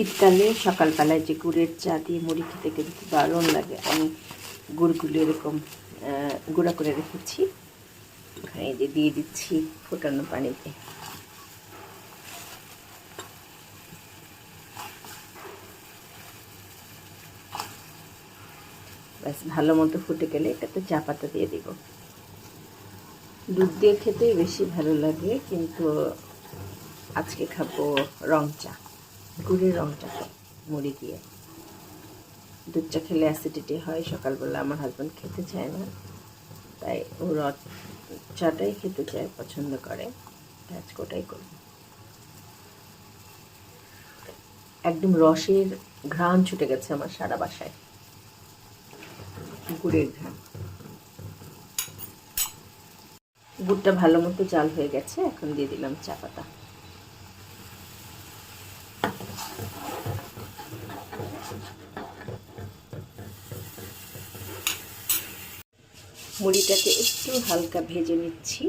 শীতকালে সকালবেলায় যে গুড়ের চা দিয়ে মুড়ি খেতে কিন্তু দারুণ লাগে। আমি গুড়গুলো এরকম গুঁড়া করে রেখেছি, ওখানে এই যে দিয়ে দিচ্ছি ফোটানো পানিতে। ব্যাস ভালো মতো ফুটে গেলে এটাতে চা পাতা দিয়ে দিব। দুধ দিয়ে খেতে বেশি ভালো লাগে, কিন্তু আজকে খাবো রং চা, গুড়ের রং চা মুড়ি দিয়ে। দুধ চা খেলে অ্যাসিডিটি হয়, সকালবেলা আমার হাজব্যান্ড খেতে চায় না, তাই ও চাটাই খেতে চায়, পছন্দ করে, আজকে ওটাই করব। একদম রসের ঘ্রাণ ছুটে গেছে আমার সারা বাসায়, গুড়ের ঘ্রাণ। গুড়টা ভালো মতো জাল হয়ে গেছে, এখন দিয়ে দিলাম চা পাতা। মুড়িটাকে একটু হালকা ভেজে নিচ্ছি,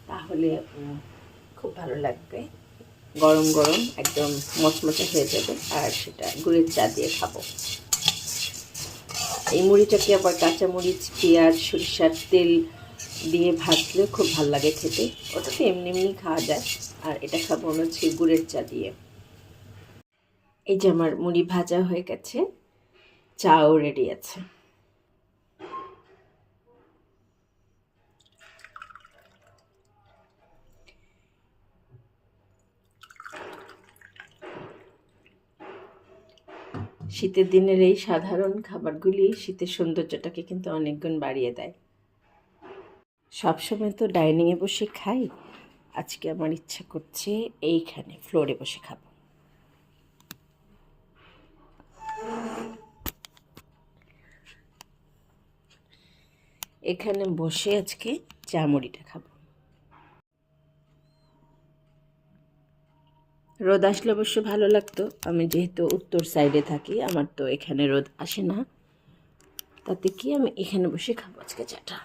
তাহলে খুব ভালো লাগবে। গরম গরম একদম মচমচে হয়ে যাবে, আর সেটা গুড়ের চা দিয়ে খাবো। এই মুড়িটাকে আবার কাঁচা মরিচ, পেঁয়াজ, সরিষার তেল দিয়ে ভাজলে খুব ভালো লাগে খেতে। ওটা তো এমনি এমনি খাওয়া যায়, আর এটা খাবো হচ্ছে গুড়ের চা দিয়ে। এই যে আমার মুড়ি ভাজা হয়ে গেছে, চাও রেডি আছে। শীতের দিনের এই সাধারণ খাবারগুলি শীতের সৌন্দর্যটাকে কিন্তু অনেক গুণ বাড়িয়ে দেয়। সবসময় তো ডাইনিংয়ে বসে খাই, আজকে আমার ইচ্ছা করছে এইখানে ফ্লোরে বসে খাবো। এখানে বসে আজকে চা মুড়িটা খাবো। রোদ আসলে অবশ্য ভালো লাগতো, আমি যেহেতু উত্তর সাইডে থাকি, আমার তো এখানে রোদ আসে না, তাতে কি আমি এখানে বসে খাবো আজকে চাটা।